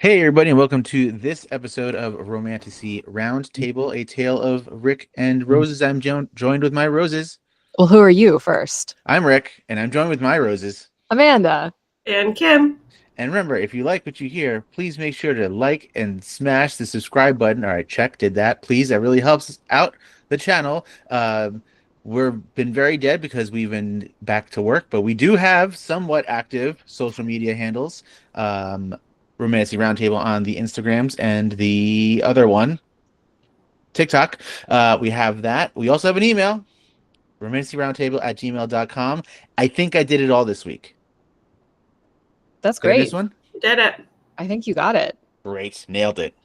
Hey, everybody, and welcome to this episode of Romantasy Roundtable, a tale of Rick and Roses. I'm joined with my roses. Well, who are you first? I'm Rick, and I'm joined with my roses. Amanda. And Kim. And remember, if you like what you hear, please make sure to like and smash the subscribe button. All right, check, did that. Please, that really helps out the channel. We've been very dead because we've been back to work, but we do have somewhat active social media handles. Romantasy Roundtable on the Instagrams and the other one, TikTok. We have that. We also have an email, romantasyroundtable@gmail.com. I think I did it all this week. That's Did I great. miss one? You did it. I think you got it. Great. Nailed it.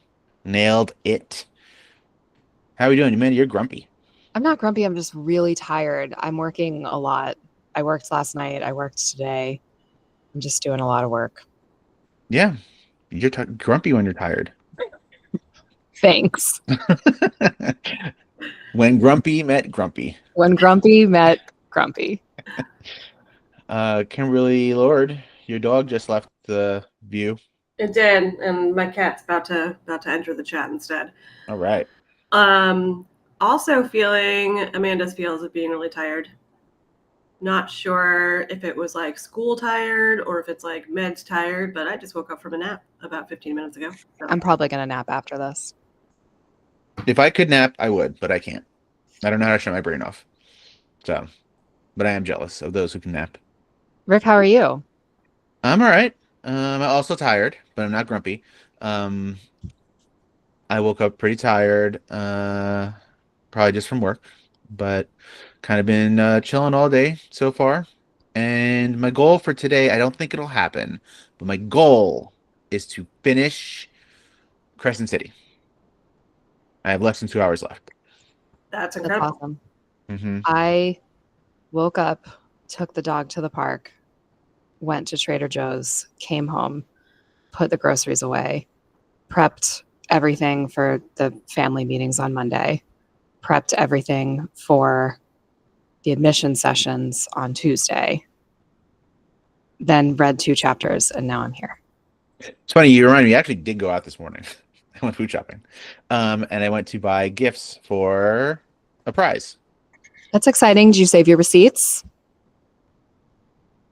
Nailed it. How are we doing? Amanda, you're grumpy. I'm not grumpy. I'm just really tired. I'm working a lot. I worked last night. I worked today. I'm just doing a lot of work. Yeah. You're grumpy when you're tired. Thanks. When grumpy met grumpy. When grumpy met grumpy. Kimberly Lord, your dog just left the view. It did, and my cat's about to enter the chat instead. All right. Also feeling Amanda's feels of being really tired. Not sure if it was like school tired or if it's like meds tired, but I just woke up from a nap about 15 minutes ago. So. I'm probably going to nap after this. If I could nap, I would, but I can't. I don't know how to shut my brain off. So, but I am jealous of those who can nap. Rick, how are you? I'm all right. I'm also tired, but I'm not grumpy. I woke up pretty tired, probably just from work, but kind of been chilling all day so far. And my goal for today, I don't think it'll happen, but my goal is to finish Crescent City. I have less than 2 hours left. That's That's incredible. awesome. Mm-hmm. I woke up, took the dog to the park, went to Trader Joe's, came home, put the groceries away, prepped everything for the family meetings on Monday, prepped everything for the admission sessions on Tuesday, then read 2 chapters, and now I'm here. It's funny, you remind me, I actually did go out this morning. I went food shopping. And I went to buy gifts for a prize. That's exciting. Did you save your receipts?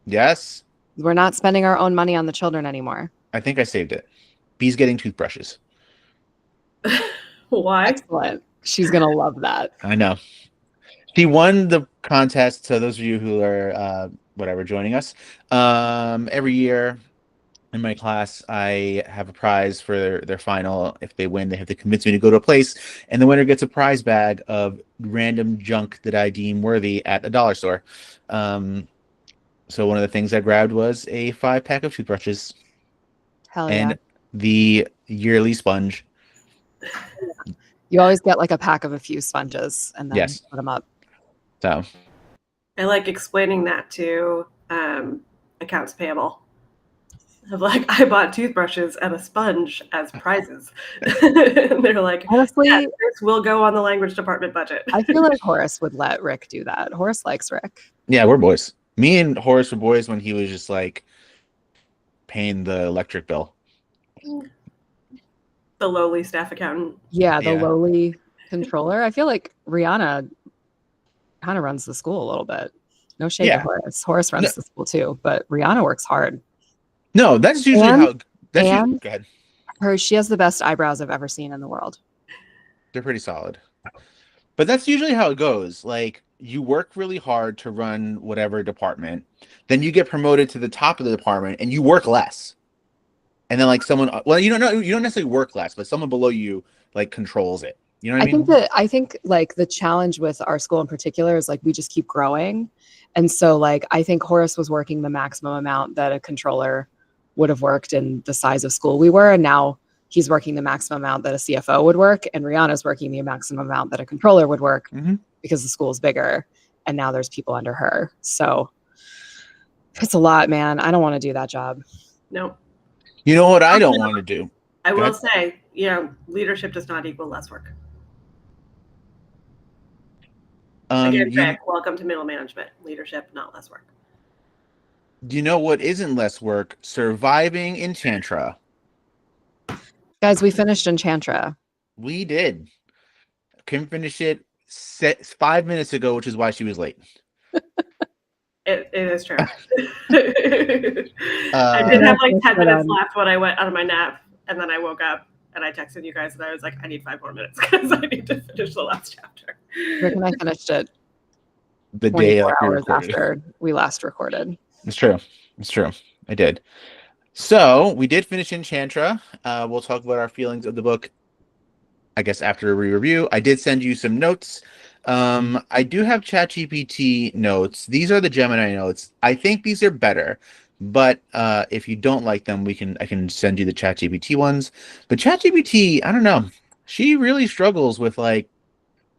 Yes. We're not spending our own money on the children anymore. I think I saved it. Bee's getting toothbrushes. Why? Excellent. She's going to love that. I know. She won the contest. So those of you who are joining us, every year in my class, I have a prize for their final. If they win, they have to convince me to go to a place, and the winner gets a prize bag of random junk that I deem worthy at a dollar store. So one of the things I grabbed was a 5-pack of toothbrushes. Hell and yeah. the yearly sponge. You always get like a pack of a few sponges and then Yes. put them up. So I like explaining that to accounts payable. Of like, I bought toothbrushes and a sponge as prizes. And they're like, Honestly, yeah, this will go on the language department budget. I feel like Horace would let Rick do that. Horace likes Rick. yeah, we're boys. Me and Horace were boys when he was just like paying the electric bill. The lowly staff accountant. Yeah, the Yeah. lowly controller. I feel like Rihanna kind of runs the school a little bit. No shade Yeah. to Horace. Horace runs the school too, but Rihanna works hard. No, that's usually And- how. That's usually, and- go ahead. She has the best eyebrows I've ever seen in the world. They're pretty solid. But that's usually how it goes. Like, you work really hard to run whatever department, then you get promoted to the top of the department, and you work less. And then like someone, well, you don't necessarily work less, but someone below you like controls it. You know what I mean? I think like the challenge with our school in particular is like we just keep growing. And so like I think Horace was working the maximum amount that a controller would have worked in the size of school we were, and now he's working the maximum amount that a CFO would work, and Rihanna's working the maximum amount that a controller would work because the school is bigger, and now there's people under her. So it's a lot, man. I don't want to do that job. No. You know what I don't want to do? I Go will ahead. say, leadership does not equal less work. Again, Rick, welcome to middle management. Leadership, not less work. You know what isn't less work? Surviving Enchantra. Guys, we finished Enchantra. We did. Kim finished it 5 minutes ago, which is why she was late. It is true. I did have like 10 minutes left when I went out of my nap, and then I woke up and I texted you guys and I was like, I need 5 more minutes because I need to finish the last chapter. Rick and I finished it The day 24 we hours recorded. after we last recorded. It's true. It's true. I did. So we did finish Enchantra. We'll talk about our feelings of the book, I guess, after a re-review. I did send you some notes. I do have ChatGPT notes. These are the Gemini notes. I think these are better, but if you don't like them, I can send you the ChatGPT ones. But ChatGPT, I don't know. She really struggles with like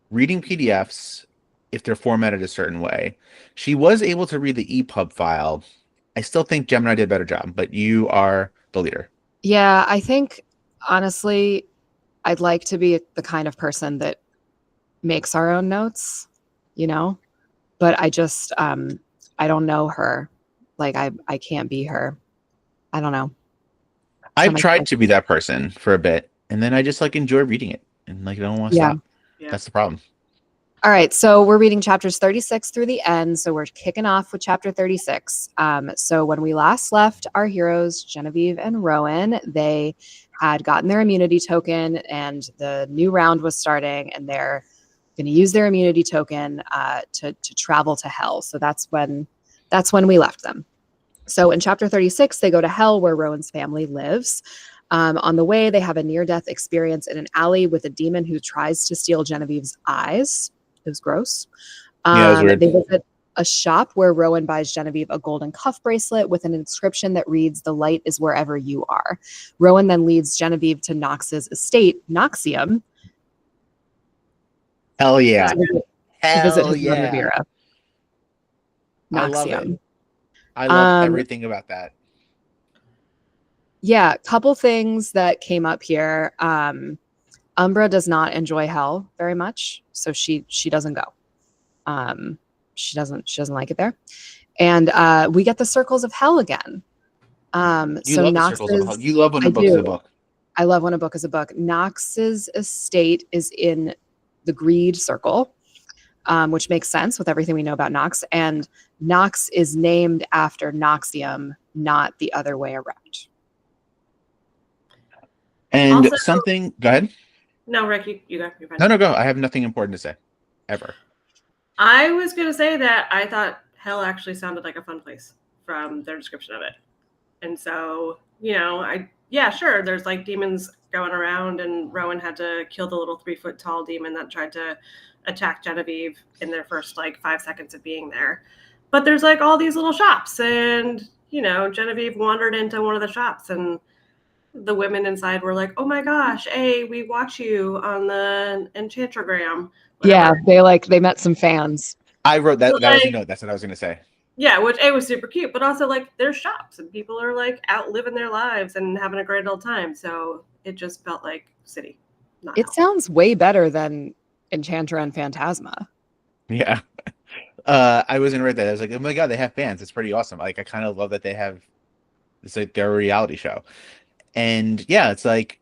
reading PDFs if they're formatted a certain way. She was able to read the EPUB file. I still think Gemini did a better job, but you are the leader. Yeah, I think honestly, I'd like to be the kind of person that makes our own notes, you know, but I just I don't know her. Like I can't be her. I don't know. I've tried to be that person for a bit, and then I just like enjoy reading it and like I don't want to stop. Yeah. That's the problem. All right, so we're reading chapters 36 through the end. So we're kicking off with chapter 36. So when we last left our heroes, Genevieve and Rowan, they had gotten their immunity token and the new round was starting and they're going to use their immunity token to travel to hell. So that's when we left them. So in chapter 36, they go to hell where Rowan's family lives. On the way, they have a near-death experience in an alley with a demon who tries to steal Genevieve's eyes. It was gross. Yeah, it was weird. They visit a shop where Rowan buys Genevieve a golden cuff bracelet with an inscription that reads, "The light is wherever you are." Rowan then leads Genevieve to Knox's estate, Knoxium. Hell yeah. To visit his mother, Vera. I love it. I love everything about that. Yeah, couple things that came up here. Umbra does not enjoy hell very much, so she doesn't go. She doesn't like it there. And we get the circles of hell again. You love the circles of hell. You love when a book is a book. I love when a book is a book. Knox's estate is in the greed circle, which makes sense with everything we know about Knox. And Knox is named after Knoxium, not the other way around. And also, something, go ahead. No, Rick, you go. You're fine. No, go. I have nothing important to say, ever. I was going to say that I thought hell actually sounded like a fun place from their description of it. And so, sure, there's like demons going around, and Rowan had to kill the little 3-foot tall demon that tried to attack Genevieve in their first like 5 seconds of being there. But there's like all these little shops, and Genevieve wandered into one of the shops, and the women inside were like, "Oh my gosh, hey, we watch you on the Enchantrogram." Whatever. Yeah, they met some fans. I wrote that. That was a note. That's what I was going to say. Yeah, which was super cute, but also like there's shops and people are like out living their lives and having a great old time. So it just felt like city. It sounds way better than Enchantra and Phantasma. Yeah. I was going to write that. I was like, oh my God, they have fans. It's pretty awesome. Like, I kind of love that they have, it's like their reality show. And yeah, it's like,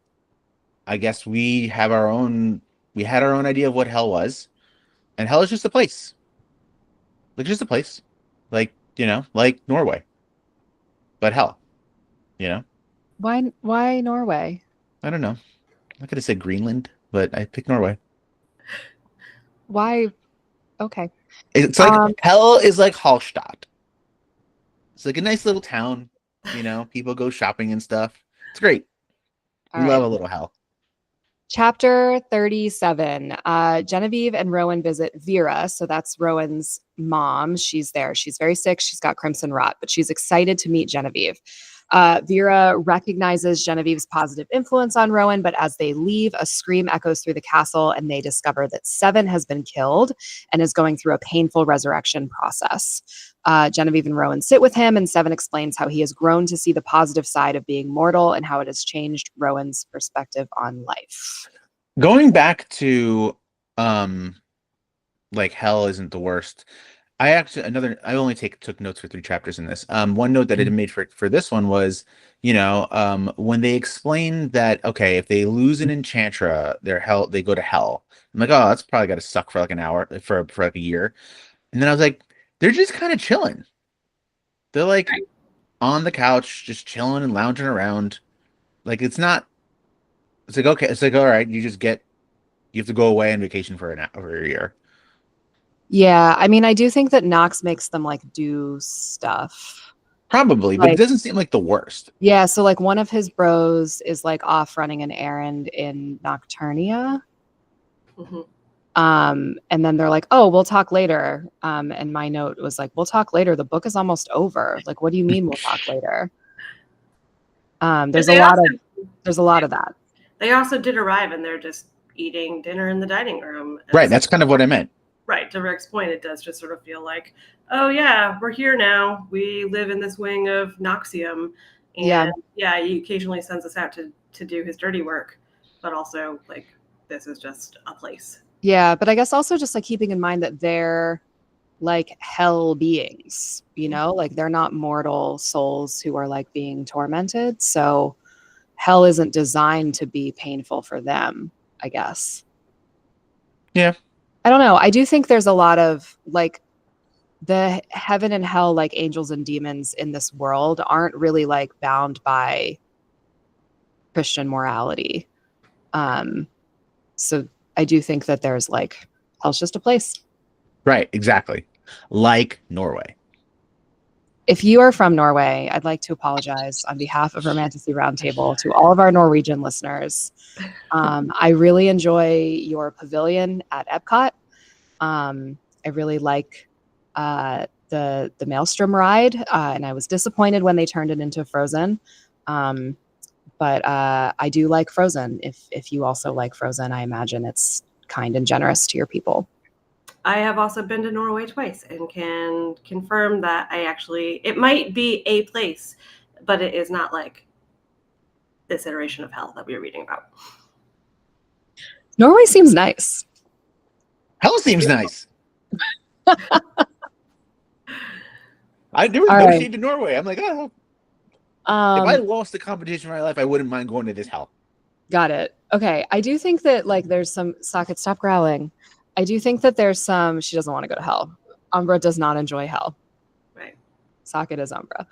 I guess we had our own idea of what hell was. And hell is just a place. Like, just a place. Like, like Norway. But hell. Why Norway? I don't know. I could have said Greenland, but I picked Norway. Why? Okay. It's like hell is like Hallstatt. It's like a nice little town. People go shopping and stuff. It's great. We love a little hell. Chapter 37. Genevieve and Rowan visit Vera. So that's Rowan's mom. She's there. She's very sick. She's got crimson rot, but she's excited to meet Genevieve. Vera recognizes Genevieve's positive influence on Rowan, but as they leave, a scream echoes through the castle and they discover that Seven has been killed and is going through a painful resurrection process. Genevieve and Rowan sit with him, and Seven explains how he has grown to see the positive side of being mortal and how it has changed Rowan's perspective on life. Going back to like hell isn't the worst. I only took notes for 3 chapters in this. One note that I made for this one was, when they explain that, okay, if they lose an Enchantra, they go to hell. I'm like, oh, that's probably got to suck for like an hour, for like a year. And then I was like, they're just kind of chilling. They're like on the couch, just chilling and lounging around. Like it's like, okay, it's like, all right, you have to go away on vacation for a year. Yeah, I mean, I do think that Knox makes them like do stuff. Probably, but it Like, doesn't seem like the worst. yeah, so like one of his bros is like off running an errand in Nocturnia. Mm-hmm. And then they're like, "Oh, we'll talk later." And my note was like, "We'll talk later. The book is almost over. Like, what do you mean we'll talk later?" There's a lot of that. They also did arrive, and they're just eating dinner in the dining room. Right, that's kind of what I meant. Right, to Rick's point, it does just sort of feel like, oh yeah, we're here now. We live in this wing of Noxium, and yeah, he occasionally sends us out to do his dirty work, but also like this is just a place. Yeah, but I guess also just like keeping in mind that they're like hell beings, like they're not mortal souls who are like being tormented. So hell isn't designed to be painful for them, I guess. Yeah. I don't know. I do think there's a lot of like the heaven and hell, like angels and demons in this world, aren't really like bound by Christian morality. So I do think that there's like hell's just a place. Right, exactly. Like Norway. If you are from Norway, I'd like to apologize on behalf of Romantasy Roundtable to all of our Norwegian listeners. I really enjoy your pavilion at Epcot. I really like the Maelstrom ride, and I was disappointed when they turned it into Frozen. But I do like Frozen. If you also like Frozen, I imagine it's kind and generous to your people. I have also been to Norway twice and can confirm that it might be a place, but it is not like this iteration of hell that we were reading about. Norway seems nice. Hell seems nice. I never All negotiated right. to Norway. I'm like, oh, if I lost the competition for my life, I wouldn't mind going to this hell. Got it. Okay. I do think that like there's some Socket, stop growling. I do think that there's some she doesn't want to go to hell. Umbra does not enjoy hell. Right. Socket is Umbra.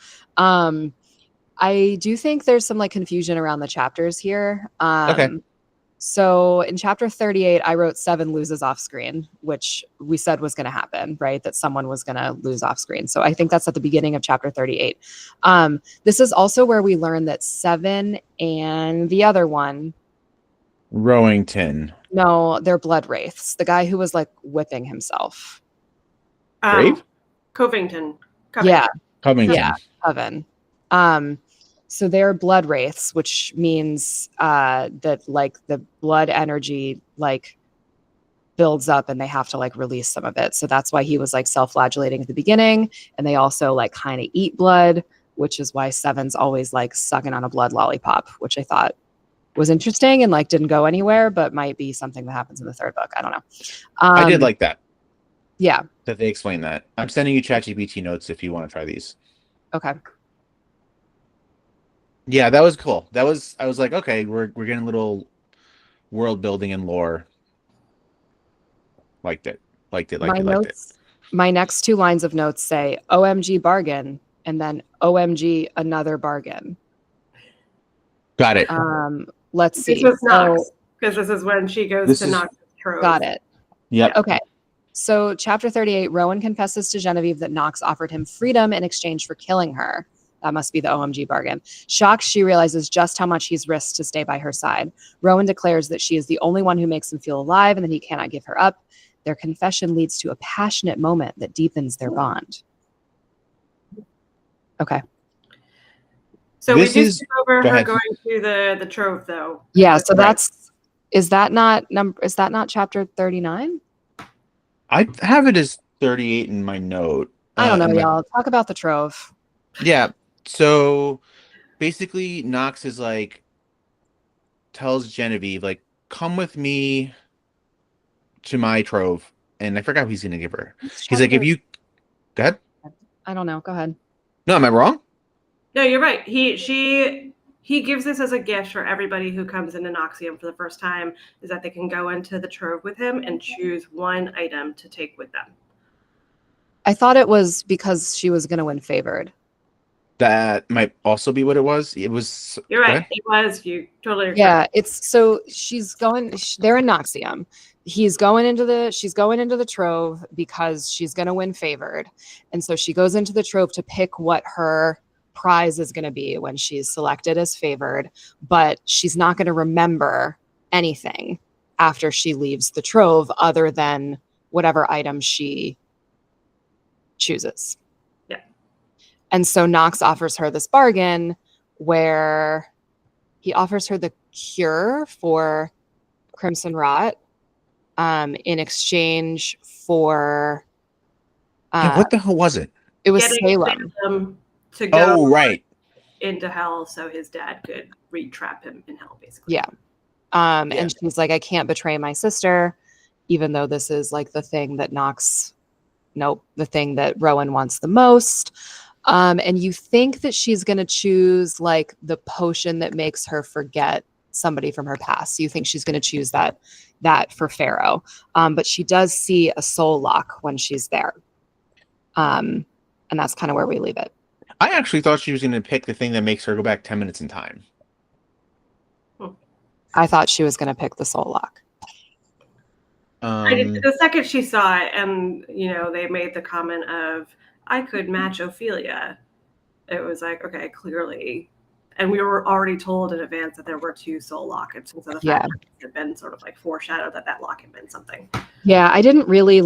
I do think there's some like confusion around the chapters here. Okay. So in chapter 38, I wrote 7 loses off screen, which we said was going to happen, right? That someone was going to lose off screen. So I think that's at the beginning of chapter 38. This is also where we learn that 7 and the other one. Rowington. No, they're blood wraiths. The guy who was like whipping himself. Brave? Covington. Yeah. Covington. Yeah, Coven. So they're blood wraiths, which means that like the blood energy like builds up and they have to like release some of it. So that's why he was like self-flagellating at the beginning. And they also like kind of eat blood, which is why 7's always like sucking on a blood lollipop, which I thought was interesting and like didn't go anywhere, but might be something that happens in the 3rd book. I don't know. I did like that. Yeah. That they explain that. I'm sending you ChatGPT notes if you want to try these. Okay. Yeah, that was cool. I was like, okay, we're getting a little world building and lore. Liked it. Liked it. My next 2 lines of notes say OMG bargain and then OMG another bargain. Got it. Let's see. This was Knox, because this is when she goes to Knox's trove. Got it. Yep. Okay. So chapter 38, Rowan confesses to Genevieve that Knox offered him freedom in exchange for killing her. That must be the OMG bargain. Shocked, she realizes just how much he's risked to stay by her side. Rowan declares that she is the only one who makes him feel alive and that he cannot give her up. Their confession leads to a passionate moment that deepens their bond. Okay. So we do skip over her going to the trove, though. Yeah. So is that not chapter 39? I have it as 38 in my note. I don't know, y'all. Talk about the trove. Yeah. So basically, Knox is like, tells Genevieve, like, come with me to my trove. And I forgot what he's going to give her. He's like, Go ahead. I don't know. Go ahead. No, am I wrong? No, you're right. He gives this as a gift for everybody who comes into Noxium for the first time, is that they can go into the trove with him and choose one item to take with them. I thought it was because she was going to win favored. That might also be what it was. It was. You're Go right. ahead. It was. You totally are Yeah, correct. it's so they're in Noxium. She's going into the trove because she's going to win favored. And so she goes into the trove to pick what her prize is going to be when she's selected as favored, but she's not going to remember anything after she leaves the trove other than whatever item she chooses. Yeah. And so Knox offers her this bargain where he offers her the cure for Crimson Rot in exchange for Yeah, what the hell was it? it was Getting Salem. Salem to go Oh, right. into hell so his dad could re-trap him in hell, basically. Yeah. Yeah. And she's like, I can't betray my sister, even though this is like the thing that the thing that Rowan wants the most. And you think that she's going to choose like the potion that makes her forget somebody from her past. So you think she's going to choose that for Pharaoh. But she does see a soul lock when she's there. And that's kind of where we leave it. I actually thought she was going to pick the thing that makes her go back 10 minutes in time. I thought she was going to pick the soul lock. The second she saw it, and they made the comment of, "I could match Ophelia," it was like, okay, clearly, and we were already told in advance that there were 2 soul lockets, and so the fact that it had been sort of like foreshadowed that locket meant something. Yeah, I didn't really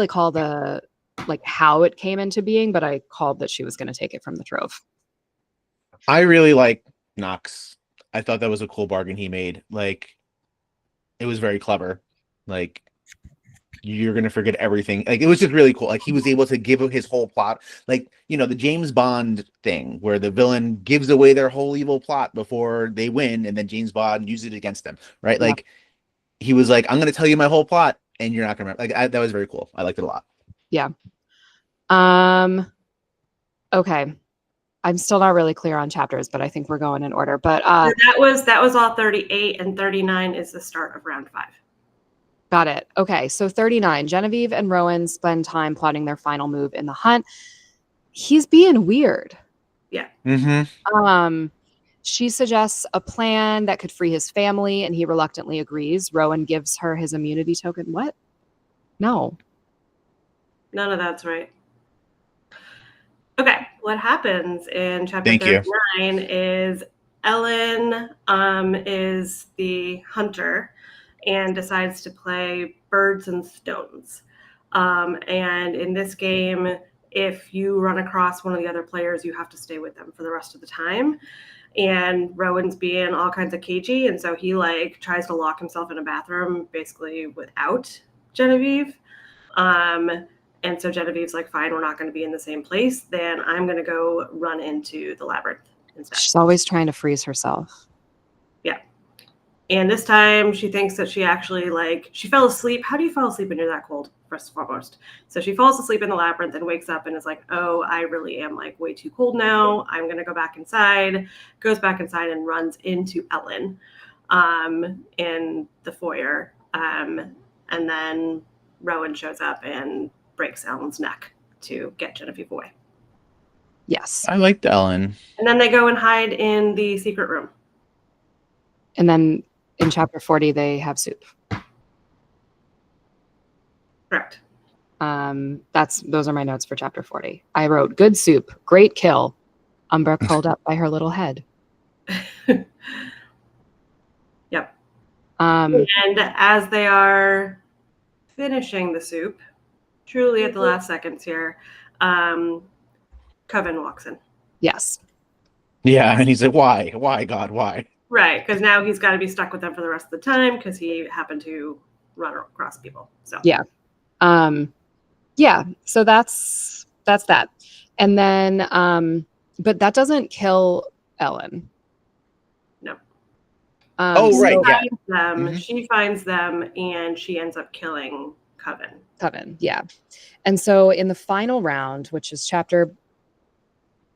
call the like how it came into being, but I called that she was going to take it from the trove. I really like Knox. I thought that was a cool bargain he made. Like, it was very clever. Like, you're gonna forget everything. Like, it was just really cool. Like, he was able to give his whole plot, like, the James Bond thing where the villain gives away their whole evil plot before they win, and then James Bond uses it against them, right? Yeah. Like, he was like, I'm gonna tell you my whole plot, and you're not gonna remember. Like, that was very cool. I liked it a lot. Yeah. Okay. I'm still not really clear on chapters, but I think we're going in order. But that was all 38, and 39 is the start of round 5. Got it. Okay, so 39. Genevieve and Rowan spend time plotting their final move in the hunt. He's being weird. Yeah. Mm-hmm. She suggests a plan that could free his family, and he reluctantly agrees. Rowan gives her his immunity token. What? No. None of that's right. Okay, what happens in chapter Thank 39 is Ellen is the hunter and decides to play birds and stones. And in this game, if you run across one of the other players, you have to stay with them for the rest of the time. And Rowan's being all kinds of cagey, and so he tries to lock himself in a bathroom basically without Genevieve. And so Genevieve's like, fine, we're not going to be in the same place. Then I'm going to go run into the labyrinth instead. She's always trying to freeze herself. Yeah. And this time she thinks that she actually she fell asleep. How do you fall asleep when you're that cold, first and foremost? So she falls asleep in the labyrinth and wakes up and is like, oh, I really am way too cold now. I'm going to go back inside, goes back inside and runs into Ellen in the foyer. And then Rowan shows up and breaks Ellen's neck to get Genevieve away. Yes. I liked Ellen. And then they go and hide in the secret room. And then in chapter 40, they have soup. Correct. Those are my notes for chapter 40. I wrote good soup, great kill. Umbra curled up by her little head. Yep. And as they are finishing the soup, truly at the last seconds here, Coven walks in. Yes. Yeah, and he's like, why? Why, God, why? Right, because now he's got to be stuck with them for the rest of the time because he happened to run across people. So yeah. So that's that. And then but that doesn't kill Ellen. No. Right, yeah. She finds them and she ends up killing coven. Yeah. And so in the final round, which is chapter,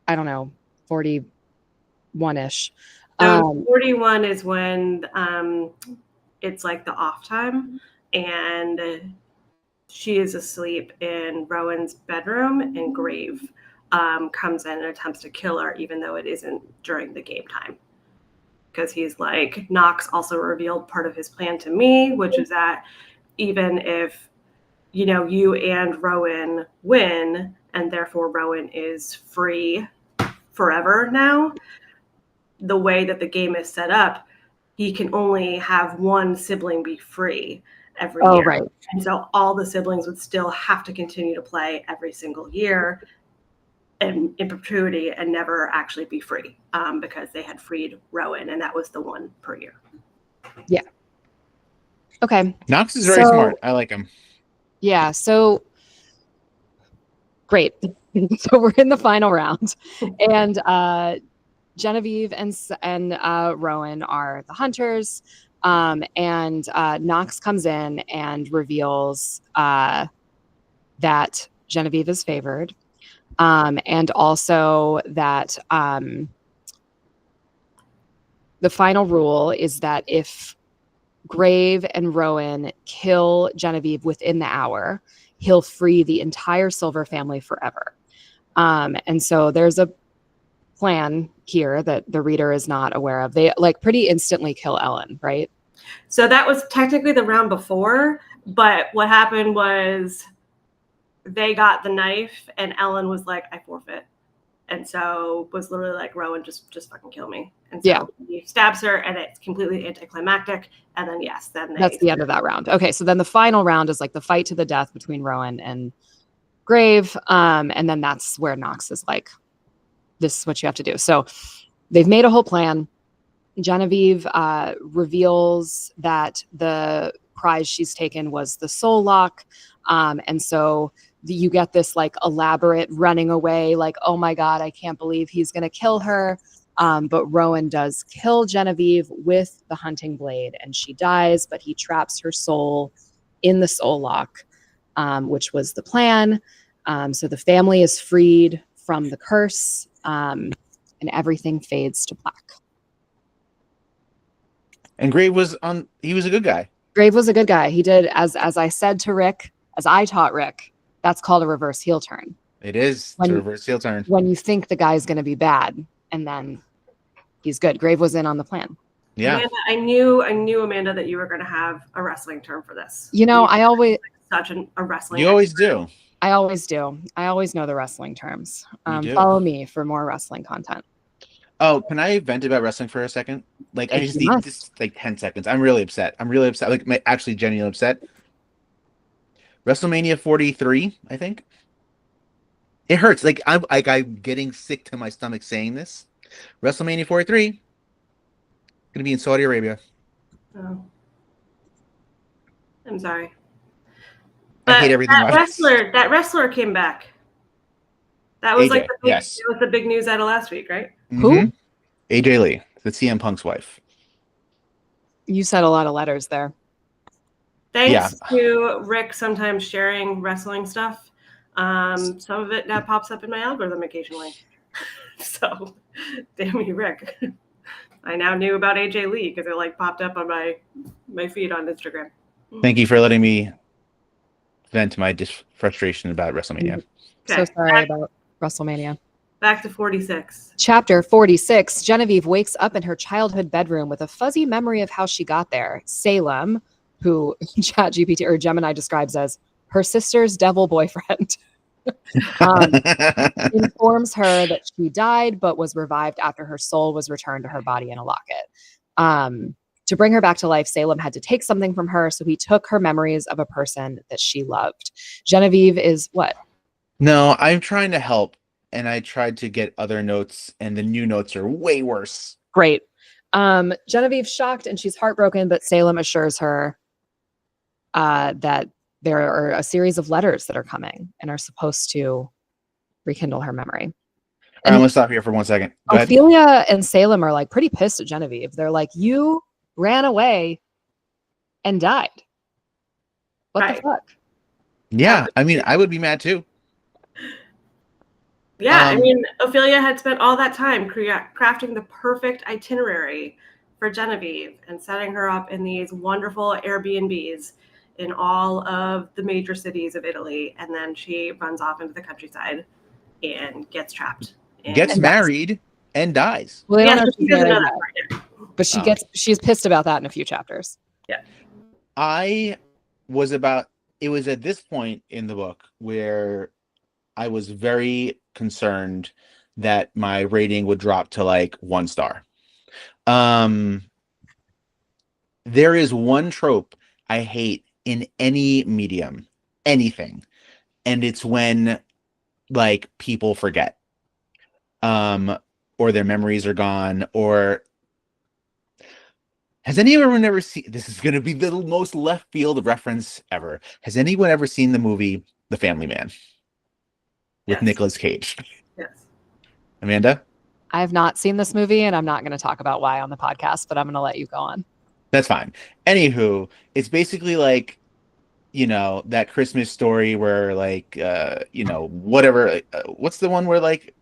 I don't know, 41-ish. So 41 is when it's like the off time, and she is asleep in Rowan's bedroom, and Grave comes in and attempts to kill her, even though it isn't during the game time. Because he's like, Knox also revealed part of his plan to me, which is that even if, you and Rowan win, and therefore Rowan is free forever now, the way that the game is set up, he can only have one sibling be free every year. Right. And so all the siblings would still have to continue to play every single year in perpetuity and never actually be free because they had freed Rowan, and that was the one per year. Yeah. Okay. Knox is very smart. I like him. Yeah. So great. So we're in the final round, and Genevieve and Rowan are the hunters, and Knox comes in and reveals that Genevieve is favored, and also that the final rule is that if Grave and Rowan kill Genevieve within the hour, he'll free the entire Silver family forever. And so there's a plan here that the reader is not aware of. They pretty instantly kill Ellen, right? So that was technically the round before, but what happened was they got the knife and Ellen was like, I forfeit. And so was literally like, Rowan, just fucking kill me. And so he stabs her, and it's completely anticlimactic. And then that's the end of that round. Okay, so then the final round is like the fight to the death between Rowan and Grave, and then that's where Knox is like, this is what you have to do. So they've made a whole plan. Genevieve reveals that the prize she's taken was the soul lock, and so you get this like elaborate running away, like, oh my god, I can't believe he's gonna kill her. But Rowan does kill Genevieve with the hunting blade, and she dies, but he traps her soul in the soul lock, which was the plan. So the family is freed from the curse, and everything fades to black. And Grave he was a good guy. Grave was a good guy. He did, as I said to Rick, as I taught Rick, that's called a reverse heel turn. It is. It's a reverse heel turn. When you think the guy's going to be bad, and then he's good. Grave was in on the plan. Yeah. Amanda, I knew, Amanda, that you were going to have a wrestling term for this. I always such a wrestling. You always do. I always do. I always know the wrestling terms. Follow me for more wrestling content. Oh, can I vent about wrestling for a second? Like, I just need just like 10 seconds. I'm really upset. Like, actually genuinely upset. WrestleMania 43, I think. It hurts. Like, I'm getting sick to my stomach saying this. WrestleMania 43 gonna be in Saudi Arabia. Oh, I'm sorry. I hate everything about it. That wrestler came back. That was AJ, that was the big news out of last week, right? Mm-hmm. Who? AJ Lee, the CM Punk's wife. You said a lot of letters there. Thanks to Rick sometimes sharing wrestling stuff. Some of it now pops up in my algorithm occasionally. So, damn you, Rick. I now knew about AJ Lee because it popped up on my feed on Instagram. Thank you for letting me vent my frustration about WrestleMania. Okay. So sorry about WrestleMania. Back to 46. Chapter 46. Genevieve wakes up in her childhood bedroom with a fuzzy memory of how she got there. Salem, who ChatGPT or Gemini describes as her sister's devil boyfriend, informs her that she died but was revived after her soul was returned to her body in a locket. To bring her back to life, Salem had to take something from her, so he took her memories of a person that she loved. Genevieve is what? No, I'm trying to help, and I tried to get other notes, and the new notes are way worse. Great. Genevieve's shocked and she's heartbroken, but Salem assures her that there are a series of letters that are coming and are supposed to rekindle her memory. All right, I'm going to stop here for 1 second. Go Ophelia ahead. and Salem are pretty pissed at Genevieve. They're like, you ran away and died. What the fuck? Yeah, I mean, I would be mad too. Yeah, I mean, Ophelia had spent all that time crafting the perfect itinerary for Genevieve and setting her up in these wonderful Airbnbs in all of the major cities of Italy. And then she runs off into the countryside and gets trapped. Gets And that's, married and dies. well, they don't yeah, know so if she she's doesn't married know that yet, part yet. but she's pissed about that in a few chapters. Yeah. I was about, it was at this point in the book where I was very concerned that my rating would drop to like 1 star. Um, there is one trope I hate in any medium, anything, and it's when like people forget, or their memories are gone, or has anyone ever seen, this is going to be the most left field reference ever. Has anyone ever seen the movie The Family Man with Yes. Nicolas Cage? Yes. Amanda? I have not seen this movie, and I'm not going to talk about why on the podcast, but I'm going to let you go on. That's fine. Anywho, it's basically like, that Christmas story where like, whatever, what's the one where like,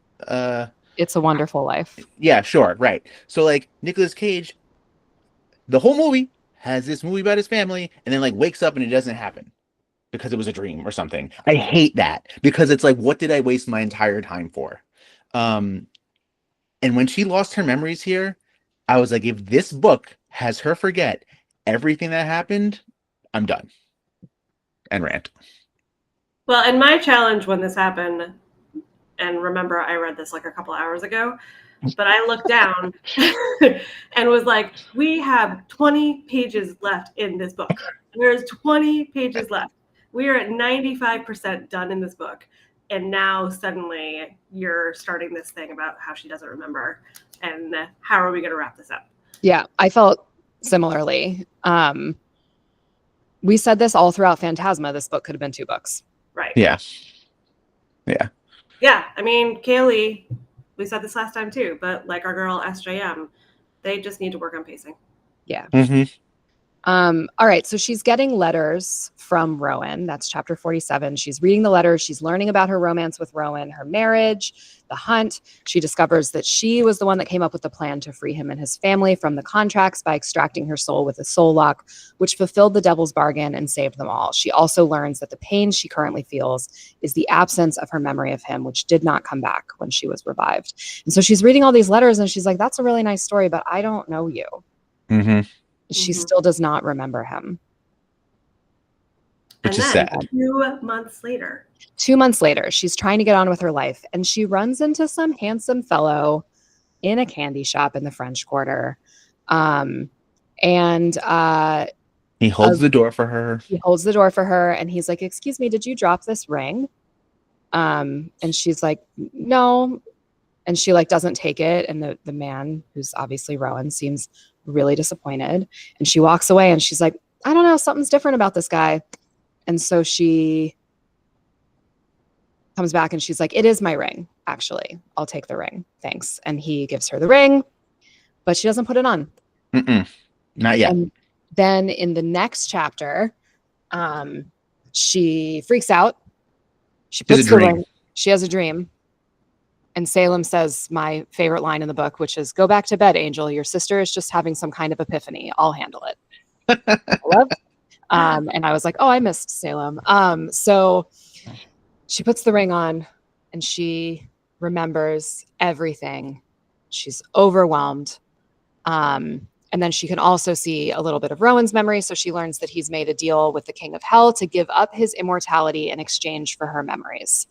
It's a Wonderful Life. yeah, sure, right. So like Nicolas Cage, the whole movie has this movie about his family and then like wakes up and it doesn't happen because it was a dream or something. I hate that because it's like, what did I waste my entire time for? Um, and when she lost her memories here, I was like, if this book has her forget everything that happened, I'm done. And rant. Well, and my challenge when this happened, and remember, I read this like a couple hours ago, but I looked down and was like, we have 20 pages left in this book. There's 20 pages left. We are at 95% done in this book. And now suddenly you're starting this thing about how she doesn't remember. And how are we going to wrap this up? Yeah, I felt similarly. We said this all throughout Phantasma. This book could have been 2 books. Right. Yeah. Yeah. Yeah. I mean, Kaylie, we said this last time too, but like our girl SJM, they just need to work on pacing. Yeah. Mm-hmm. All right. So she's getting letters from Rowan. That's chapter 47. She's reading the letters. She's learning about her romance with Rowan, her marriage, the hunt. She discovers that she was the one that came up with the plan to free him and his family from the contracts by extracting her soul with a soul lock, which fulfilled the devil's bargain and saved them all. She also learns that the pain she currently feels is the absence of her memory of him, which did not come back when she was revived. And so she's reading all these letters and she's like, that's a really nice story, but I don't know you. Mm-hmm. She still does not remember him. Which is sad. 2 months later. 2 months later, she's trying to get on with her life, and she runs into some handsome fellow in a candy shop in the French Quarter. And he holds the door for her. He holds the door for her, and he's like, "Excuse me, did you drop this ring?" And she's like, "No." And she like doesn't take it, and the man, who's obviously Rowan, seems really disappointed. And she walks away, and she's like, "I don't know, something's different about this guy." And so she comes back and she's like, "It is my ring, actually. I'll take the ring. Thanks." And he gives her the ring, but she doesn't put it on. Not yet. And then in the next chapter, she freaks out. She puts the ring. She has a dream. And Salem says my favorite line in the book, which is, "Go back to bed, Angel. Your sister is just having some kind of epiphany. I'll handle it." And I was like, oh, I missed Salem. So she puts the ring on and she remembers everything. She's overwhelmed. And then she can also see a little bit of Rowan's memory. So she learns that he's made a deal with the King of Hell to give up his immortality in exchange for her memories.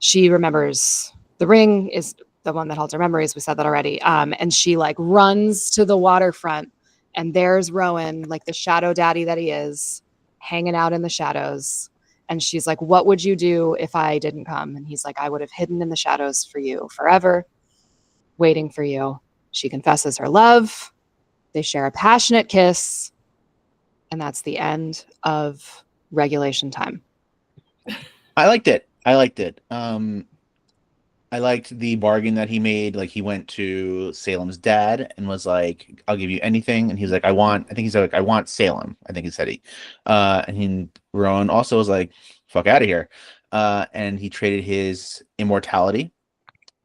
She remembers the ring is the one that holds her memories. We said that already. And she like runs to the waterfront, and there's Rowan, like the shadow daddy that he is, hanging out in the shadows. And she's like, "What would you do if I didn't come?" And he's like, "I would have hidden in the shadows for you forever, waiting for you." She confesses her love. They share a passionate kiss. And that's the end of Regulation Time. I liked it. I liked the bargain that he made. Like he went to Salem's dad and was like, "I'll give you anything." And he's like, I think he's like, "I want Salem." I think he said he. Rowan also was like, "Fuck out of here." And he traded his immortality,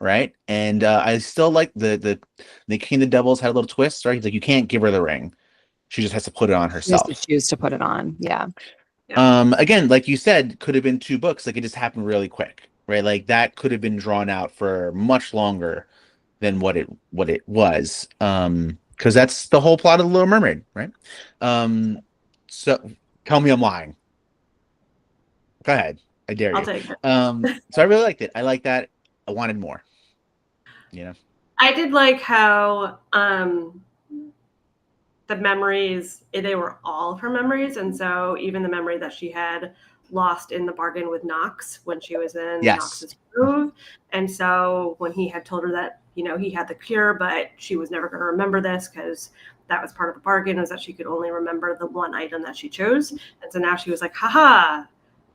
right? And I still like the King of the Devils had a little twist, right? He's like, "You can't give her the ring. She just has to put it on She has to herself." choose to put it on. Yeah. Again, like you said, could have been 2 books. Like it just happened really quick, right? Like that could have been drawn out for much longer than what it was. Because that's the whole plot of the Little Mermaid, right? So tell me I'm lying. Go ahead. I dare I'll you. take it. So I really liked it. I like that. I wanted more. You know? I did like how the memories, they were all of her memories. And so even the memory that she had lost in the bargain with Knox when she was in Yes. Knox's groove. And so when he had told her that, he had the cure, but she was never going to remember this because that was part of the bargain, was that she could only remember the one item that she chose. And so now she was like, haha,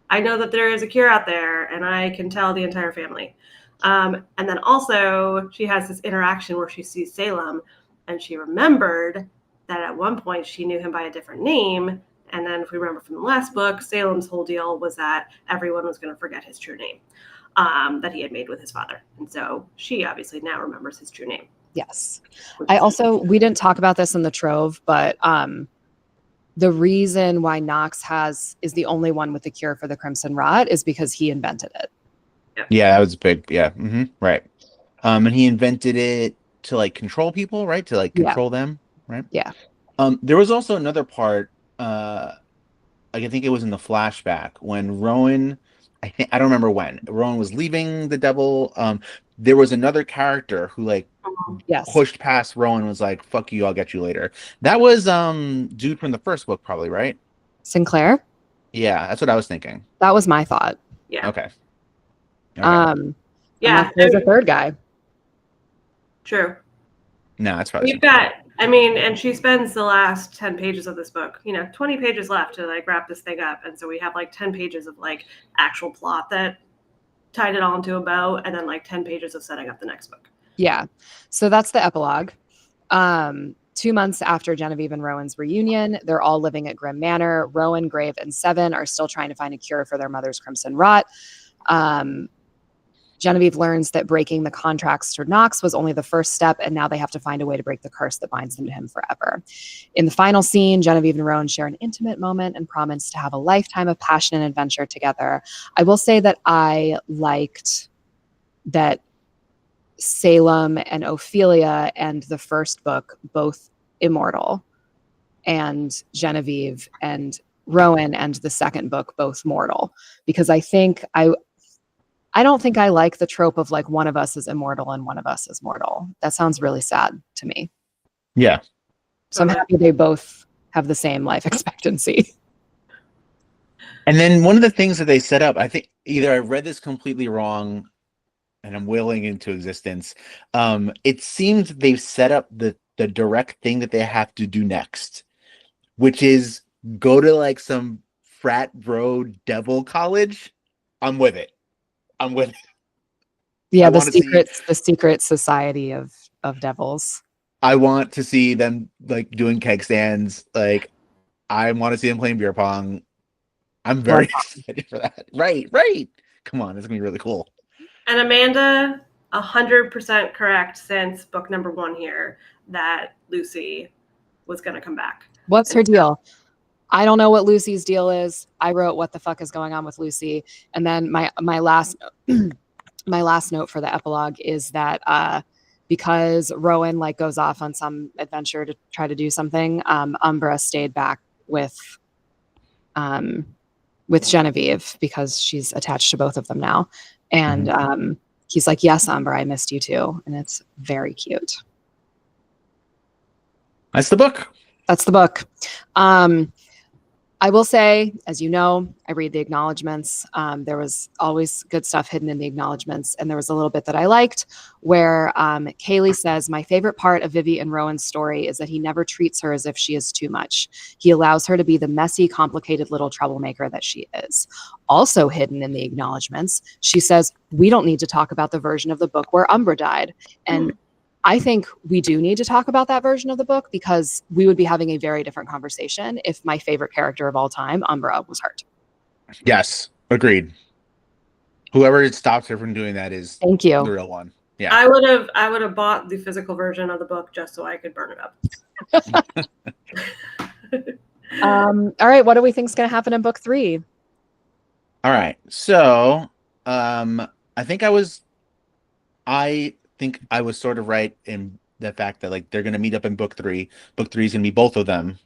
I know that there is a cure out there and I can tell the entire family. And then also she has this interaction where she sees Salem and she remembered that at one point she knew him by a different name. And then if we remember from the last book, Salem's whole deal was that everyone was going to forget his true name that he had made with his father. And so she obviously now remembers his true name. Yes. We didn't talk about this in the Trove, but the reason why Knox is the only one with the cure for the Crimson Rot is because he invented it. Yeah, that was big. Yeah. Right. And he invented it to like control people, right? To like control them, right? Yeah. There was also another part, like I think it was in the flashback when Rowan, I don't remember when Rowan was leaving the devil. There was another character who like Yes. pushed past Rowan and was like, "Fuck you, I'll get you later." That was dude from the first book, probably, right? Sinclair? Yeah, that's what I was thinking. That was my thought. Yeah. Okay. Yeah. Unless there's a third guy. True. No, that's probably We've got, and she spends the last 10 pages of this book, 20 pages left to like wrap this thing up. And so we have like 10 pages of like actual plot that tied it all into a bow, and then like 10 pages of setting up the next book. Yeah. So that's the epilogue. 2 months after Genevieve and Rowan's reunion, they're all living at Grim Manor. Rowan, Grave, and Seven are still trying to find a cure for their mother's crimson rot. Genevieve learns that breaking the contracts to Knox was only the first step, and now they have to find a way to break the curse that binds them to him forever. In the final scene, Genevieve and Rowan share an intimate moment and promise to have a lifetime of passion and adventure together. I will say that I liked that Salem and Ophelia and the first book, both immortal, and Genevieve and Rowan and the second book, both mortal, because I don't think I like the trope of like one of us is immortal and one of us is mortal. That sounds really sad to me. Yeah. So I'm happy they both have the same life expectancy. And then one of the things that they set up, I think either I read this completely wrong and I'm willing into existence. It seems they've set up the direct thing that they have to do next, which is go to like some frat bro devil college. I'm with it. Yeah, the secret society of devils. I want to see them like doing keg stands. Like I want to see them playing beer pong. I'm very excited for that. Right. Come on, it's gonna be really cool. And Amanda, 100% correct since book number 1 here that Lucy was going to come back. What's her deal? I don't know what Lucy's deal is. I wrote what the fuck is going on with Lucy, and then my last my last note for the epilogue is that because Rowan like goes off on some adventure to try to do something, Umbra stayed back with Genevieve because she's attached to both of them now. And he's like, yes, Umbra, I missed you too. And it's very cute. That's the book. I will say, as you know, I read the acknowledgments. There was always good stuff hidden in the acknowledgments. And there was a little bit that I liked where Kaylie says, my favorite part of Vivi and Rowan's story is that he never treats her as if she is too much. He allows her to be the messy, complicated little troublemaker that she is. Also hidden in the acknowledgments, she says, we don't need to talk about the version of the book where Umbra died. And I think we do need to talk about that version of the book because we would be having a very different conversation if my favorite character of all time, Umbra, was hurt. Yes, agreed. Whoever stops her from doing that is Thank you. the real one. Yeah. I would have bought the physical version of the book just so I could burn it up. All right, what do we think is going to happen in book 3? All right. So, I think I was sort of right in the fact that like they're gonna meet up in book 3. Book 3 is gonna be both of them.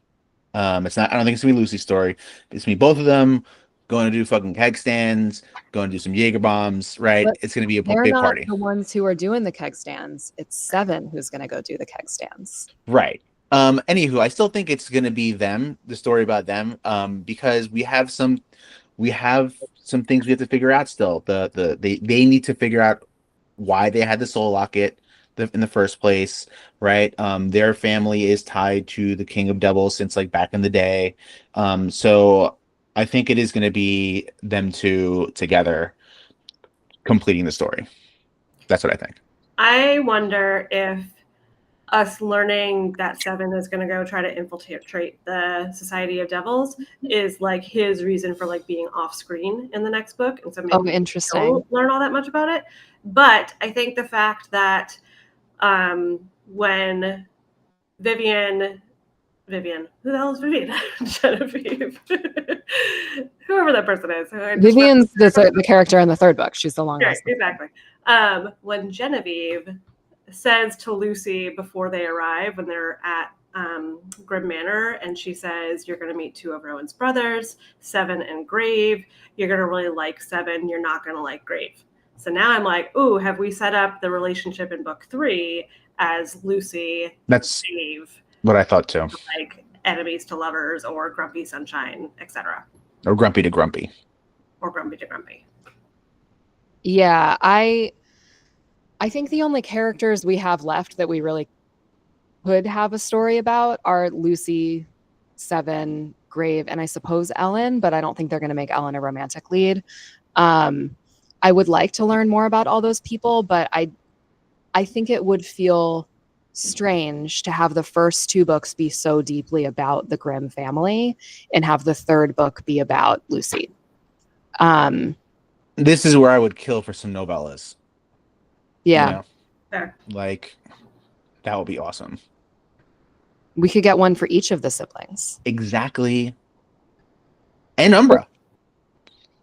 It's not. I don't think it's gonna be Lucy's story. It's gonna be both of them going to do fucking keg stands, going to do some Jaeger bombs. Right. But it's gonna be a they're big not party. the ones who are doing the keg stands. It's Seven who's going to go do the keg stands. Right. Anywho, I still think it's gonna be them, the story about them. Because we have some things we have to figure out still. They need to figure out why they had the soul locket in the first place, right? Their family is tied to the King of Devils since like back in the day. So I think it is going to be them two together completing the story. That's what I think. I wonder if us learning that Seven is going to go try to infiltrate the Society of Devils is like his reason for like being off screen in the next book, and so maybe interesting. we don't learn all that much about it. But I think the fact that when Vivian, who the hell is Vivian? Genevieve, whoever that person is. Vivian's the character in the 3rd book. She's the long right, exactly. When Genevieve says to Lucy before they arrive, when they're at Grim Manor, and she says, you're going to meet 2 of Rowan's brothers, Seven and Grave. You're going to really like Seven. You're not going to like Grave. So now I'm like, ooh, have we set up the relationship in book 3 as Lucy, That's Grave, what I thought too. like enemies to lovers, or grumpy sunshine, etc. Or grumpy to grumpy. Or grumpy to grumpy. Yeah, I think the only characters we have left that we really could have a story about are Lucy, Seven, Grave, and I suppose Ellen, but I don't think they're going to make Ellen a romantic lead. I would like to learn more about all those people, but I think it would feel strange to have the first 2 books be so deeply about the Grimm family and have the 3rd book be about Lucy. This is where I would kill for some novellas. Yeah. You know? Fair. Like, that would be awesome. We could get one for each of the siblings. Exactly. And Umbra.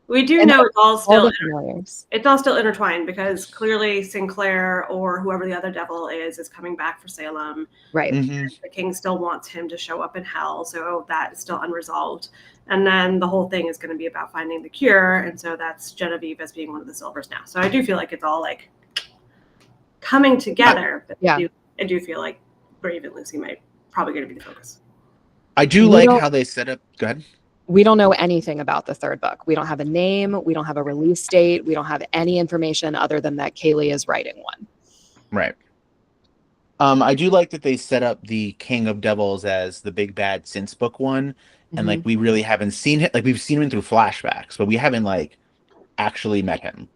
We do know it's all still familiars. It's all still intertwined because clearly Sinclair or whoever the other devil is coming back for Salem. Right. Mm-hmm. The king still wants him to show up in hell, so that is still unresolved. And then the whole thing is going to be about finding the cure, and so that's Genevieve as being one of the Silvers now. So I do feel like it's all like coming together. But yeah. I do feel like Brave and Lucy might probably going to be the focus. I do like how they set up. Go ahead. We don't know anything about the 3rd book. We don't have a name. We don't have a release date. We don't have any information other than that Kaylie is writing one. Right. I do like that they set up the King of Devils as the big bad since book 1. And like, we really haven't seen it. Like, we've seen him through flashbacks, but we haven't like actually met him.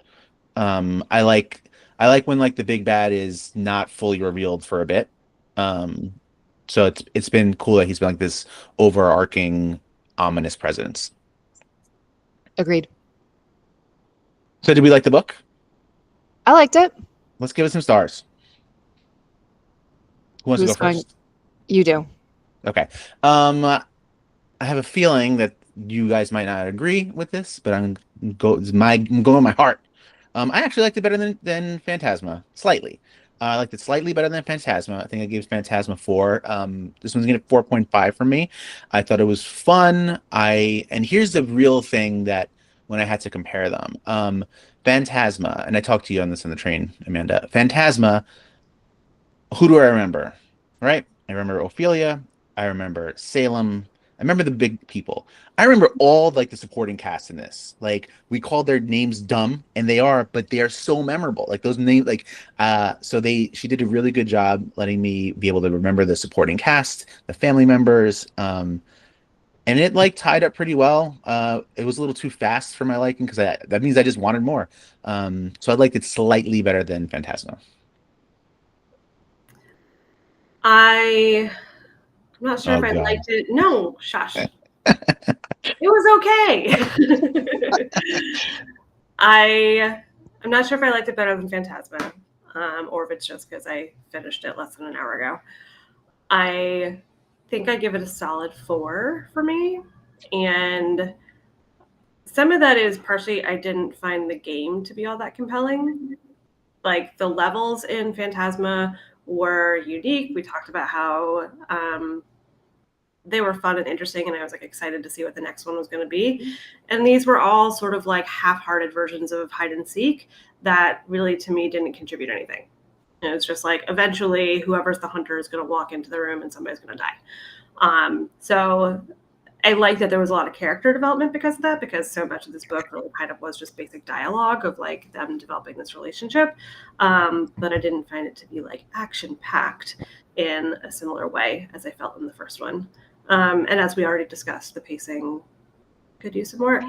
I like when like the big bad is not fully revealed for a bit. So it's been cool that he's been like this overarching ominous presence. Agreed. So did we like the book? I liked it. Let's give it some stars. Who wants to go first? You do. Okay. I have a feeling that you guys might not agree with this, but I'm going with my heart. I actually liked it better than Phantasma, slightly. I liked it slightly better than Phantasma. I think I gave Phantasma 4. This one's gonna get 4.5 from me. I thought it was fun. And here's the real thing that when I had to compare them. Phantasma, and I talked to you on this on the train, Amanda. Phantasma, who do I remember? Right? I remember Ophelia. I remember Salem. I remember the big people. I remember all like the supporting cast in this. Like we call their names dumb, and they are, but they are so memorable. Like those names, like so she did a really good job letting me be able to remember the supporting cast, the family members, and it like tied up pretty well. It was a little too fast for my liking because that means I just wanted more. So I liked it slightly better than Phantasma. I'm not sure Oh if I God. liked it. No, shush. It was okay. I'm not sure if I liked it better than Phantasma, or if it's just because I finished it less than an hour ago. I think I give it a solid 4 for me, and some of that is partially I didn't find the game to be all that compelling. Like the levels in Phantasma were unique. We talked about how they were fun and interesting, and I was like excited to see what the next one was going to be. And these were all sort of like half-hearted versions of hide and seek that really to me didn't contribute anything. And it's just like eventually whoever's the hunter is going to walk into the room and somebody's going to die. So I like that there was a lot of character development because of that, because so much of this book really kind of was just basic dialogue of like them developing this relationship. But I didn't find it to be like action packed in a similar way as I felt in the first one. And as we already discussed, the pacing could use some work.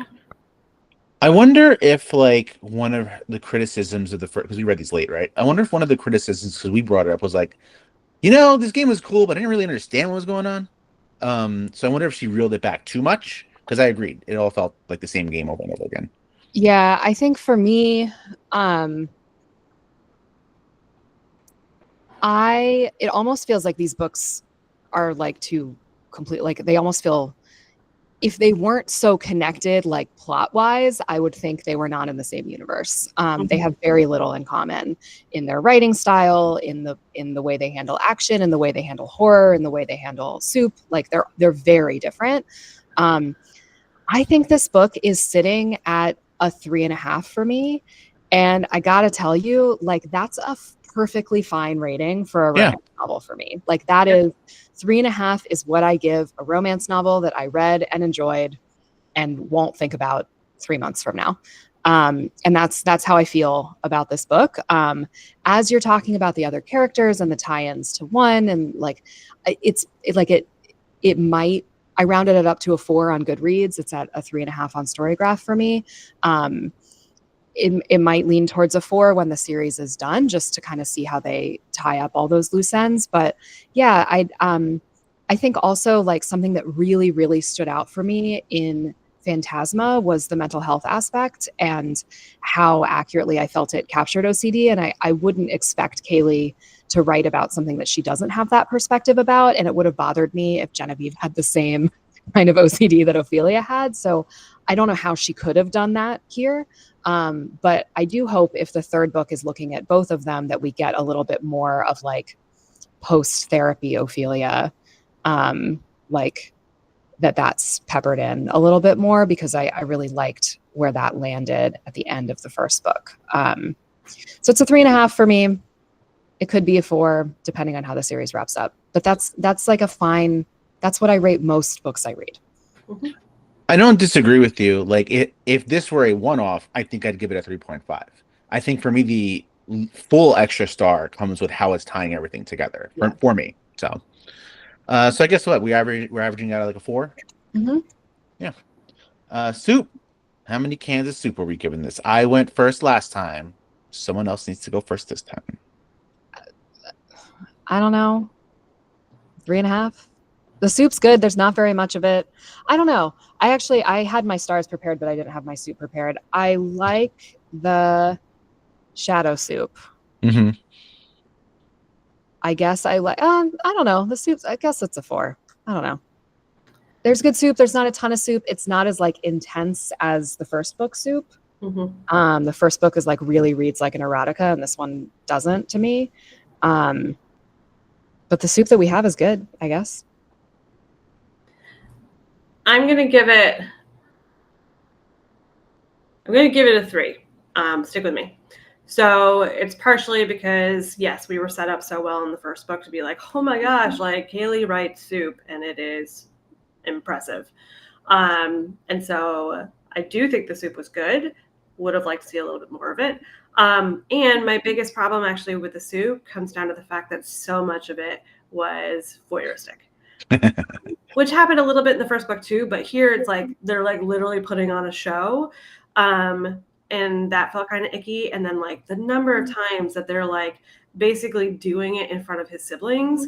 I wonder if like one of the criticisms of the first, because we read these late, right? I wonder if one of the criticisms, because we brought it up, was like, this game was cool, but I didn't really understand what was going on. So I wonder if she reeled it back too much, because I agreed. It all felt like the same game over and over again. Yeah, I think for me, it almost feels like these books are like too complete. Like they almost feel, if they weren't so connected, like plot wise, I would think they were not in the same universe. They have very little in common in their writing style, in the way they handle action, in the way they handle horror, in the way they handle soup. Like they're very different. I think this book is sitting at a 3.5 for me. And I gotta tell you, like that's a perfectly fine rating for a romance novel for me. Like that is 3.5 is what I give a romance novel that I read and enjoyed and won't think about 3 months from now. And that's how I feel about this book. As you're talking about the other characters and the tie-ins to one, and like it might. I rounded it up to a 4 on Goodreads. It's at a 3.5 on Storygraph for me. It might lean towards a 4 when the series is done, just to kind of see how they tie up all those loose ends. But yeah, I think also like something that really, really stood out for me in Phantasma was the mental health aspect and how accurately I felt it captured OCD. And I wouldn't expect Kaylie to write about something that she doesn't have that perspective about. And it would have bothered me if Genevieve had the same kind of OCD that Ophelia had. So I don't know how she could have done that here. But I do hope if the third book is looking at both of them, that we get a little bit more of like post-therapy Ophelia, like that's peppered in a little bit more, because I really liked where that landed at the end of the first book. So it's a 3.5 for me. It could be a 4 depending on how the series wraps up, but that's like a fine, that's what I rate most books I read. Mm-hmm. I don't disagree with you. Like if this were a one-off, I think I'd give it a 3.5. I think for me, the full extra star comes with how it's tying everything together for me. So I guess what we're averaging out like a 4. Mm-hmm. Yeah. Soup. How many cans of soup are we giving this? I went first last time. Someone else needs to go first this time. I don't know. 3.5. The soup's good. There's not very much of it. I don't know. I had my stars prepared, but I didn't have my soup prepared. I like the shadow soup. Mm-hmm. I guess I like, I don't know. The soup, I guess it's a 4. I don't know. There's good soup. There's not a ton of soup. It's not as like intense as the first book soup. Mm-hmm. The first book is like really reads like an erotica, and this one doesn't to me. But the soup that we have is good, I guess. I'm gonna give it a 3. Stick with me. So it's partially because yes, we were set up so well in the first book to be like, oh my gosh, like Kaylie writes soup, and it is impressive. And so I do think the soup was good. Would have liked to see a little bit more of it. And my biggest problem actually with the soup comes down to the fact that so much of it was voyeuristic. Which happened a little bit in the first book too, but here it's like they're like literally putting on a show. And that felt kind of icky. And then like the number of times that they're like basically doing it in front of his siblings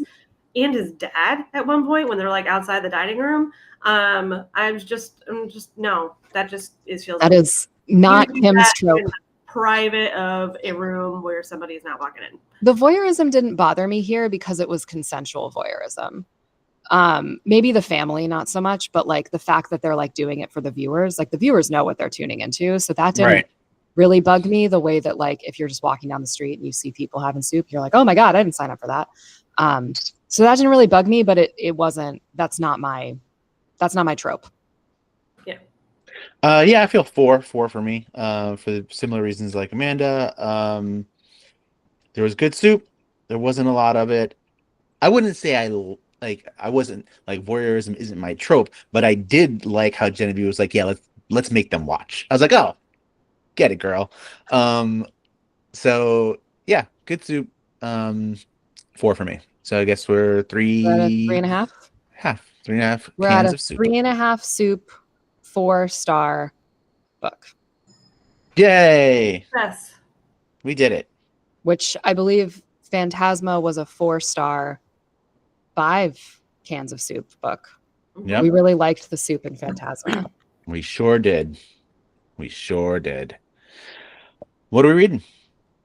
and his dad at one point when they're like outside the dining room. I'm just no, that just feels That is not Kim's trope. Private of a room where somebody is not walking in. The voyeurism didn't bother me here because it was consensual voyeurism. Maybe the family, not so much, but like the fact that they're like doing it for the viewers, like the viewers know what they're tuning into. So that didn't really bug me the way that like, if you're just walking down the street and you see people having soup, you're like, oh my God, I didn't sign up for that. So that didn't really bug me, but it wasn't, that's not my trope. Yeah. Yeah, I feel four for me, for similar reasons like Amanda. There was good soup. There wasn't a lot of it. I wouldn't say I wasn't like voyeurism isn't my trope, but I did like how Genevieve was like, yeah, let's make them watch. I was like, oh, get it, girl. So yeah, good soup. 4 for me. So I guess we're three. We're at a 3.5. Half 3.5 We're cans at a of soup. 3.5 soup, 4-star book. Yay! Yes. We did it. Which I believe Phantasma was a 4-star, 5 cans of soup book. Yep. We really liked the soup in Phantasma. We sure did. We sure did. What are we reading?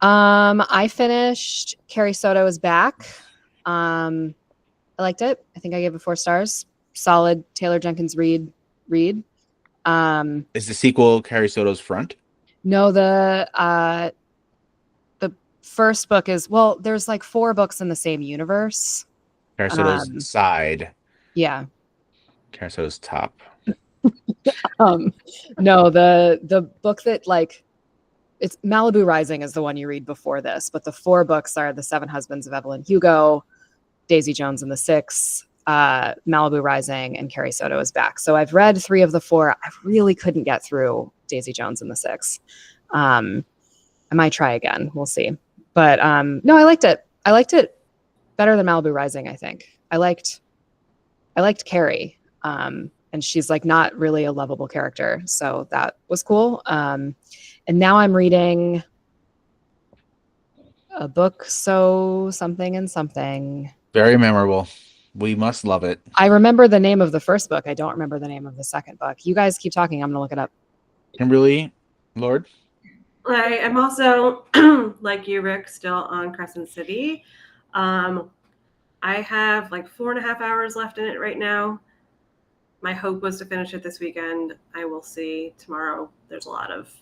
I finished Carrie Soto is Back. I liked it. I think I gave it 4 stars. Solid Taylor Jenkins read. Is the sequel Carrie Soto's Front? No, the first book is, well, there's like 4 books in the same universe. Carrie Soto's Side. Yeah. Carrie Soto's Top. No, the book that like, it's Malibu Rising is the one you read before this, but the 4 books are The 7 Husbands of Evelyn Hugo, Daisy Jones and the Six, Malibu Rising, and Carrie Soto is Back. So I've read 3 of the 4. I really couldn't get through Daisy Jones and the Six. I might try again. We'll see. But no, I liked it. I liked it better than Malibu Rising, I think. I liked Carrie. And she's like not really a lovable character. So that was cool. And now I'm reading a book, So Something and Something. Very memorable. We must love it. I remember the name of the first book. I don't remember the name of the second book. You guys keep talking. I'm going to look it up. Kimberly, Lord? I am also, like you, Rick, still on Crescent City. I have like 4.5 hours left in it right now. My hope was to finish it this weekend. I will see tomorrow. There's a lot of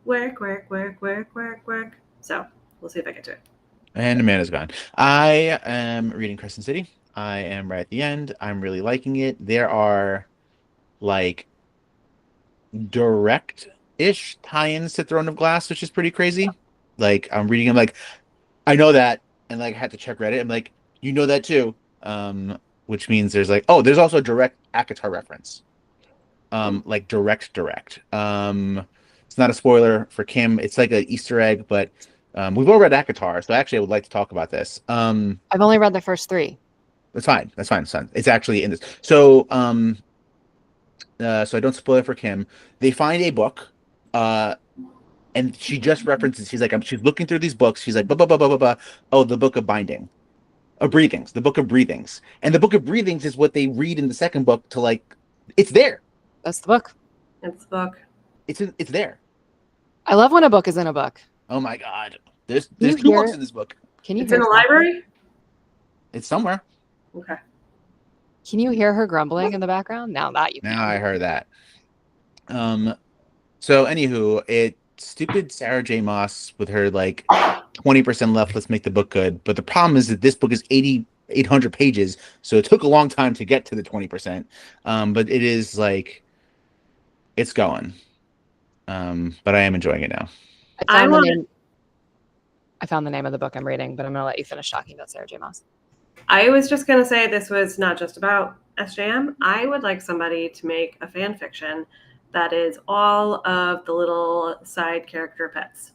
work. So we'll see if I get to it. And Amanda's gone. I am reading Crescent City. I am right at the end. I'm really liking it. There are like direct-ish tie-ins to Throne of Glass, which is pretty crazy. Like I'm reading them like I know that, and like I had to check Reddit. I'm like, you know that too. Which means there's like, oh, there's also a direct ACOTAR reference. Like direct. It's not a spoiler for Kim. It's like an Easter egg, but we've all read ACOTAR, so actually I would like to talk about this. I've only read the first 3. That's fine. It's actually in this. So so I don't spoil it for Kim. They find a book, and she just references. She's like, she's looking through these books. She's like, blah blah blah blah blah blah. Oh, the Book of Binding, of Breathings, the Book of Breathings, and the Book of Breathings is what they read in the second book to like. It's there. That's the book. It's the book. It's there. I love when a book is in a book. Oh my God. There's 2 books in this book. Can you? It's in the library. It's somewhere. Okay. Can you hear her grumbling in the background? Now that you. Now I heard that. So anywho, it's stupid Sarah J. Maas with her like 20% left. Let's make the book good. But the problem is that this book is 800 pages, so it took a long time to get to the 20%. But it is like it's going. But I am enjoying it now. I found the name of the book I'm reading, but I'm going to let you finish talking about Sarah J. Maas. I was just going to say this was not just about SJM. I would like somebody to make a fan fiction that is all of the little side character pets.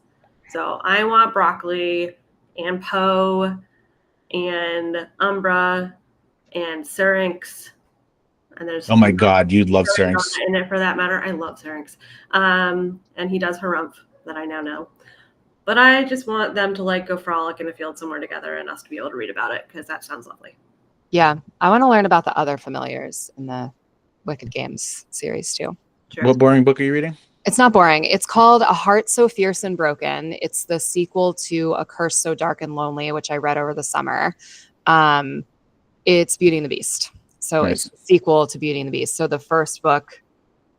So I want Broccoli and Poe and Umbra and Syrinx. And there's Oh my God, you'd love Syrinx. in it for that matter. I love Syrinx. And he does Harumph that I now know. But I just want them to like go frolic in a field somewhere together and us to be able to read about it because that sounds lovely. Yeah, I want to learn about the other familiars in the Wicked Games series too. Sure. What boring book are you reading? It's not boring. It's called A Heart So Fierce and Broken. It's the sequel to A Curse So Dark and Lonely, which I read over the summer. It's Beauty and the Beast. So Nice. it's a sequel to Beauty and the Beast. So the first book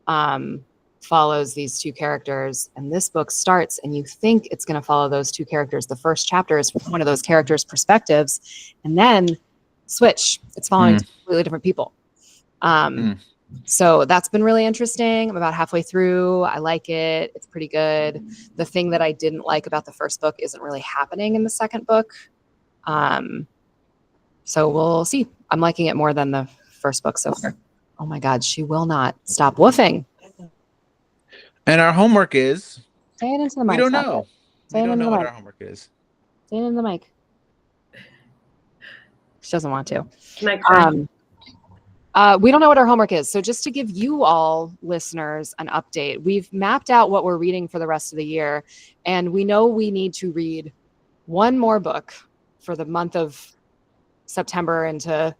follows these two characters, and this book starts and you think it's going to follow those two characters. The first chapter is from one of those characters' perspectives, and then switch. It's following two completely different people. So that's been really interesting. I'm about halfway through. I like it. It's pretty good. The thing that I didn't like about the first book isn't really happening in the second book. So we'll see. I'm liking it more than the first book so far. Oh my God, she will not stop woofing. And our homework is, Say it into the mic. we don't know. Say We it don't into know the what mic. our homework is. Say it into the mic. She doesn't want to. We don't know what our homework is. So just to give you all listeners an update, we've mapped out what we're reading for the rest of the year. And we know we need to read one more book for the month of September into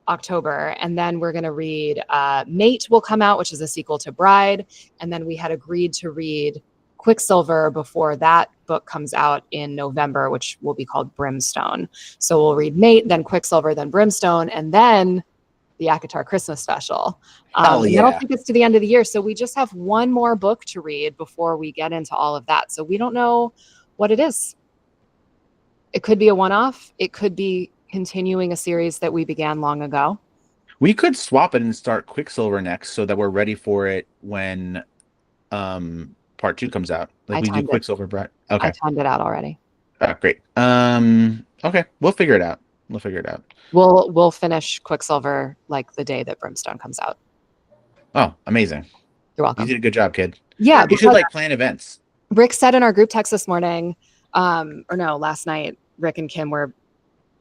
October. And then we're going to read Mate will come out, which is a sequel to Bride. And then we had agreed to read Quicksilver before that book comes out in November, which will be called Brimstone. So we'll read Mate, then Quicksilver, then Brimstone, and then the Akatar Christmas special. Hell yeah. That'll take us to the end of the year. So we just have one more book to read before we get into all of that. So we don't know what it is. It could be a one-off. It could be continuing a series that we began long ago. We could swap it and start Quicksilver next so that we're ready for it when part 2 comes out. Like we do Quicksilver, Brett. Okay. I timed it out already. Great. Okay. We'll figure it out. We'll finish Quicksilver like the day that Brimstone comes out. Oh, amazing. You're welcome. You did a good job, kid. Yeah. You should like plan events. Rick said in our group text this morning, last night, Rick and Kim were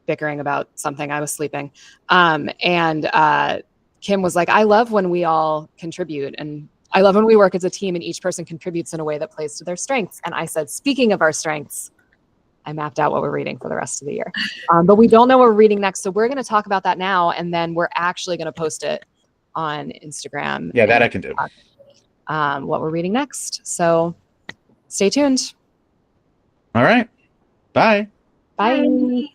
bickering about something. I was sleeping. And Kim was like, I love when we all contribute, and I love when we work as a team and each person contributes in a way that plays to their strengths. And I said, speaking of our strengths, I mapped out what we're reading for the rest of the year. But we don't know what we're reading next. So we're going to talk about that now. And then we're actually going to post it on Instagram. Yeah, that I can do. What we're reading next. So stay tuned. All right. Bye. Bye.